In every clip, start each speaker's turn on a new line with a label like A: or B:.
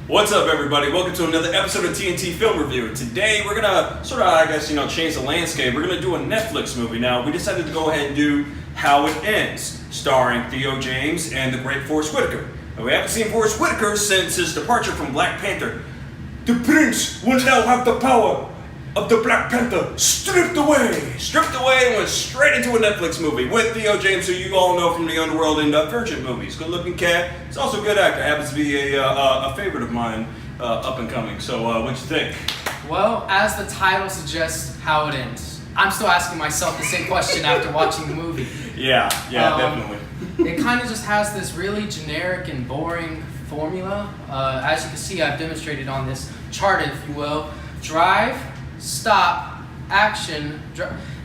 A: What's up, everybody? Welcome to another episode of TNT Film Review. Today, we're gonna sort of, change the landscape. We're gonna do a Netflix movie. Now, we decided to go ahead and do How It Ends, starring Theo James and the great Forest Whitaker. Now, we haven't seen Forest Whitaker since his departure from Black Panther. The Prince will now have the power of the Black Panther stripped away and went straight into a Netflix movie with Theo James, who you all know from the Underworld and Virgin movies. Good looking cat. He's also a good actor. Happens to be a favorite of mine, up and coming. So what'd you think?
B: Well, as the title suggests, How It Ends. I'm still asking myself the same question after watching the movie.
A: Yeah, definitely.
B: It kind of just has this really generic and boring formula. As you can see, I've demonstrated on this chart, if you will. Drive, stop, action.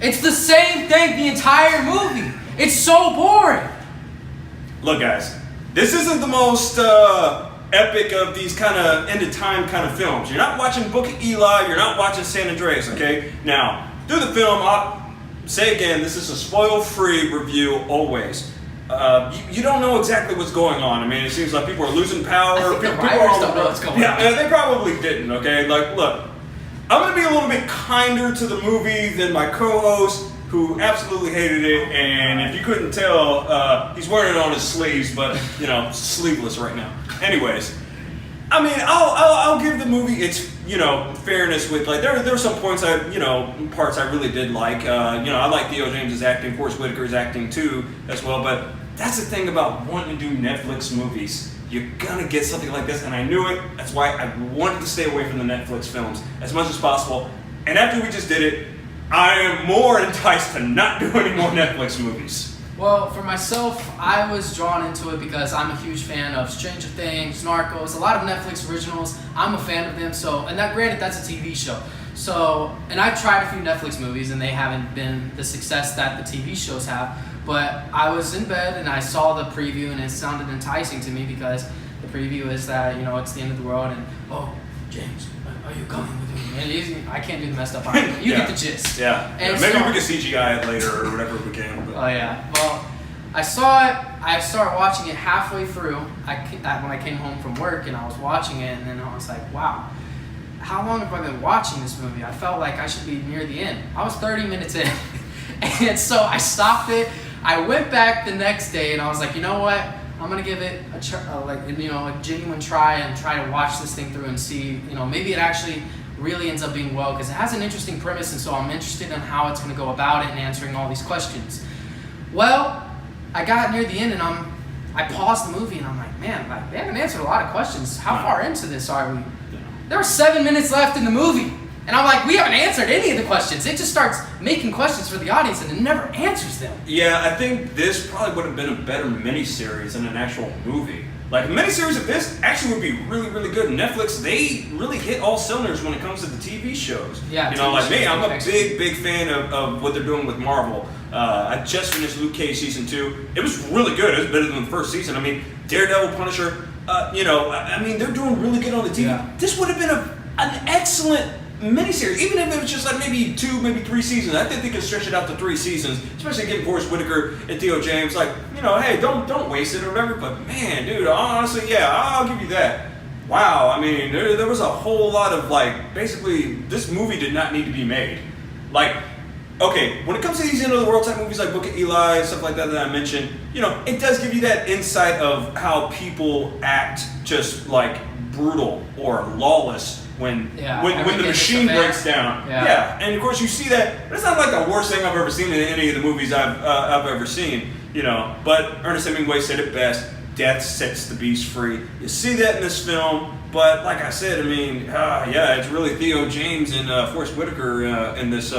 B: It's the same thing the entire movie. It's so boring.
A: Look, guys, this isn't the most epic of these kind of end-of-time kind of films. You're not watching Book of Eli. You're not watching San Andreas, okay? Now, through the film, I'll say again, this is a spoil-free review always. You don't know exactly what's going on. I mean, it seems like people are losing power.
B: I think the writers don't know what's going on.
A: Yeah, they probably didn't, okay? Like, look, I'm going to be a little bit kinder to the movie than my co-host, who absolutely hated it, and if you couldn't tell, he's wearing it on his sleeves, but, sleeveless right now. Anyways, I mean, I'll give the movie its, fairness with, like, there were some points parts I really did like. I like Theo James' acting, Forest Whitaker's acting too, as well, but that's the thing about wanting to do Netflix movies. You're gonna get something like this, and I knew it. That's why I wanted to stay away from the Netflix films as much as possible. And after we just did it, I am more enticed to not do any more Netflix movies.
B: Well, for myself, I was drawn into it because I'm a huge fan of Stranger Things, Narcos, a lot of Netflix originals. I'm a fan of them, granted, that's a TV show. And I've tried a few Netflix movies, and they haven't been the success that the TV shows have. But I was in bed and I saw the preview, and it sounded enticing to me because the preview is that, it's the end of the world, and, oh, James, are you coming with me? And I can't do the messed up part. You get the gist.
A: Yeah. Maybe we can CGI it later or whatever we can. But.
B: Oh, yeah. Well, I saw it. I started watching it halfway through when I came home from work, and I was watching it, and then I was like, wow, how long have I been watching this movie? I felt like I should be near the end. I was 30 minutes in. And so I stopped it. I went back the next day, and I was like, you know what? I'm gonna give it a genuine try and try to watch this thing through and see, maybe it actually really ends up being well, because it has an interesting premise, and so I'm interested in how it's gonna go about it and answering all these questions. Well, I got near the end, and I paused the movie, and I'm like, man, they haven't answered a lot of questions. How far into this are we? There were 7 minutes left in the movie. And I'm like, we haven't answered any of the questions. It just starts making questions for the audience, and it never answers them.
A: Yeah, I think this probably would have been a better miniseries than an actual movie. Like, a miniseries of this actually would be really, really good. Netflix, they really hit all cylinders when it comes to the TV shows.
B: Yeah,
A: like me, I'm a big fan of what they're doing with Marvel. I just finished Luke Cage Season 2. It was really good. It was better than the first season. I mean, Daredevil, Punisher, they're doing really good on the TV.
B: Yeah.
A: This would have been an excellent miniseries, even if it was just like maybe 2, maybe 3 seasons. I think they could stretch it out to 3 seasons, especially getting Forest Whitaker and Theo James. Like, hey, don't waste it or whatever. But man, dude, honestly, yeah, I'll give you that. Wow, I mean, there was a whole lot of basically, this movie did not need to be made. Like, okay, when it comes to these end of the world type movies like Book of Eli, stuff like that I mentioned, it does give you that insight of how people act just like brutal or lawless when the machine breaks down. Yeah, and of course you see that. It's not like the worst thing I've ever seen in any of the movies I've ever seen. But Ernest Hemingway said it best: "Death sets the beast free." You see that in this film, but like I said, I mean, it's really Theo James and Forest Whitaker in this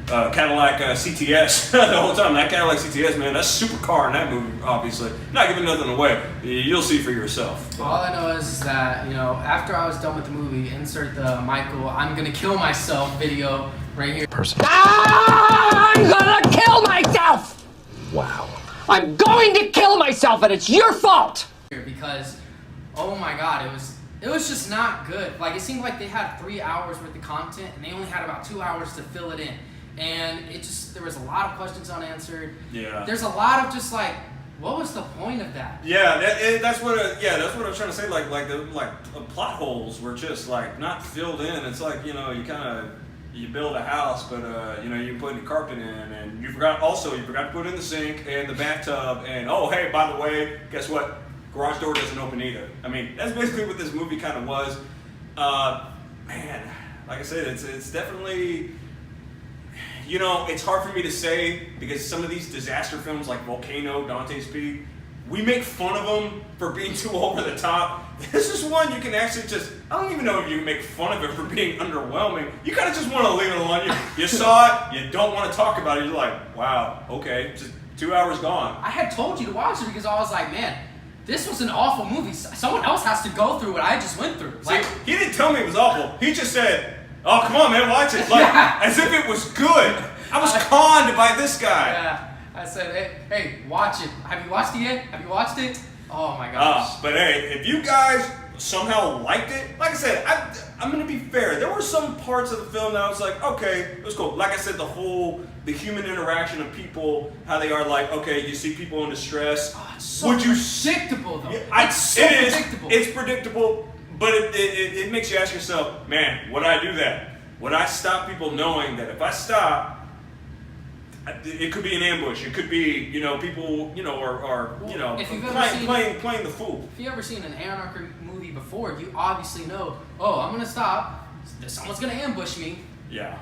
A: Cadillac CTS the whole time. That Cadillac CTS, man, that's a super car in that movie, obviously. Not giving nothing away. You'll see for yourself.
B: All I know is that, after I was done with the movie, insert the Michael, I'm gonna kill myself video right here.
C: I'm gonna kill myself! Wow. I'm going to kill myself, and it's your fault!
B: Because, oh my God, it was just not good. Like, it seemed like they had 3 hours worth of content, and they only had about 2 hours to fill it in. And there was a lot of questions unanswered.
A: Yeah.
B: There's a lot of just What was the point of that?
A: Yeah, that's what I was trying to say. The plot holes were just like not filled in. It's like you build a house, but you put the carpet in, and you forgot to put in the sink and the bathtub, and oh hey, by the way, guess what? Garage door doesn't open either. I mean, that's basically what this movie kind of was. Man, like I said, it's definitely. It's hard for me to say because some of these disaster films like Volcano, Dante's Peak, we make fun of them for being too over the top. This is one you can actually I don't even know if you can make fun of it for being underwhelming. You kind of just want to leave it alone. You saw it, you don't want to talk about it. You're like, wow, okay, just 2 hours gone.
B: I had told you to watch it because I was like, man, this was an awful movie. Someone else has to go through what I just went through.
A: See, he didn't tell me it was awful. He just said, oh, come on, man, watch it. As if it was good. I was conned by this guy.
B: Yeah. I said, hey, watch it. Have you watched it yet? Have you watched it? Oh, my gosh.
A: But hey, if you guys somehow liked it, like I said, I'm going to be fair. There were some parts of the film that I was like, okay, it was cool. Like I said, the human interaction of people, how they are like, okay, you see people in distress.
B: Oh, it's so predictable, though. It's so predictable.
A: It's predictable. But it makes you ask yourself, man, would I do that? Would I stop people knowing that if I stop, it could be an ambush. It could be, people, are playing the fool.
B: If you've ever seen an anarchy movie before, you obviously know, oh, I'm going to stop. Someone's going to ambush me.
A: Yeah.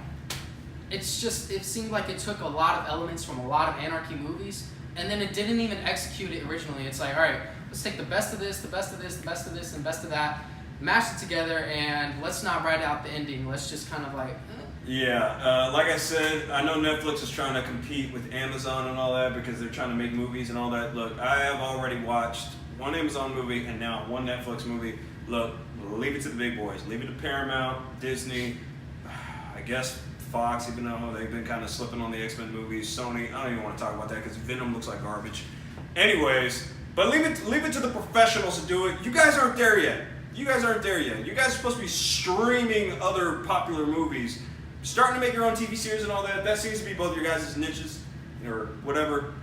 B: It seemed like it took a lot of elements from a lot of anarchy movies, and then it didn't even execute it originally. It's like, all right, let's take the best of this, the best of this, the best of this, and the best of that, mash it together, and let's not write out the ending. Let's just kind of like...
A: Yeah, like I said, I know Netflix is trying to compete with Amazon and all that because they're trying to make movies and all that. Look, I have already watched one Amazon movie and now one Netflix movie. Look, leave it to the big boys. Leave it to Paramount, Disney, I guess Fox, even though they've been kind of slipping on the X-Men movies. Sony, I don't even want to talk about that because Venom looks like garbage. Anyways, but leave it to the professionals to do it. You guys aren't there yet. You guys are supposed to be streaming other popular movies. Starting to make your own TV series and all that. That seems to be both your guys' niches or whatever.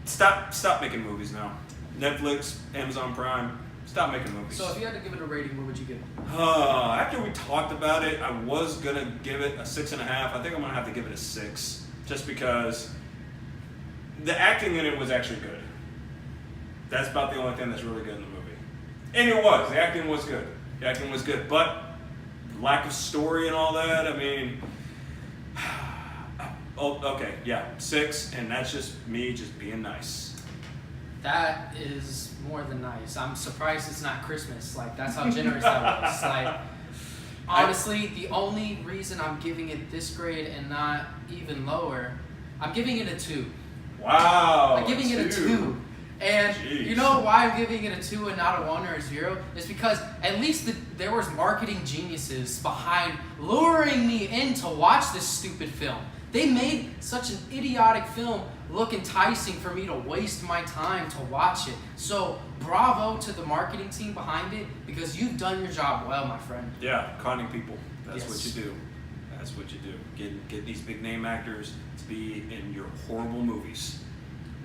A: Stop making movies now. Netflix, Amazon Prime, stop making movies.
B: So if you had to give it a rating, what would you give it?
A: After we talked about it, I was going to give it a 6.5. I think I'm going to have to give it a 6. Just because the acting in it was actually good. That's about the only thing that's really good in the movie. And it was. The acting was good. But lack of story and all that, I mean... Oh, okay, yeah, 6, and that's just me just being nice.
B: That is more than nice. I'm surprised it's not Christmas. Like, that's how generous that was. Like, honestly, the only reason I'm giving it this grade and not even lower, I'm giving it a 2.
A: Wow.
B: I'm giving it a 2. And
A: Jeez.
B: You know why I'm giving it a 2 and not a 1 or a 0? It's because at least there was marketing geniuses behind luring me in to watch this stupid film. They made such an idiotic film look enticing for me to waste my time to watch it. So bravo to the marketing team behind it because you've done your job well, my friend.
A: Yeah, conning people. That's
B: Yes.
A: what you do. That's what you do. Get these big name actors to be in your horrible movies.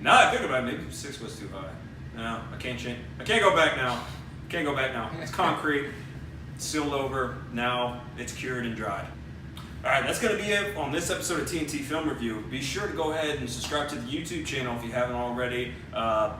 A: Now that I think about it, maybe 6 was too high. No, I can't change. I can't go back now. It's concrete, sealed over. Now it's cured and dried. All right, that's going to be it on this episode of TNT Film Review. Be sure to go ahead and subscribe to the YouTube channel if you haven't already.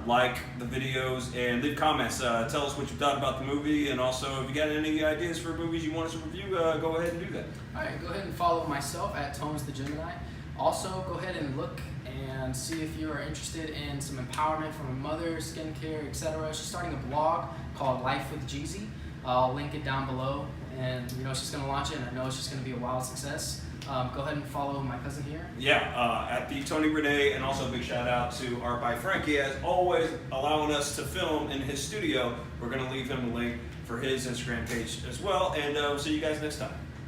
A: Like the videos and leave comments. Tell us what you thought about the movie, and also if you got any ideas for movies you want us to review, go ahead and do that.
B: All right, go ahead and follow myself at Tones the Gemini. Also, go ahead and look and see if you are interested in some empowerment from a mother, skincare, etc. She's starting a blog called Life with Jeezy. I'll link it down below, and she's going to launch it, and I know it's just going to be a wild success. Go ahead and follow my cousin here.
A: Yeah, at the Tony Renee, and also a big shout out to Art by Frankie, as always, allowing us to film in his studio. We're going to leave him a link for his Instagram page as well, and we'll see you guys next time.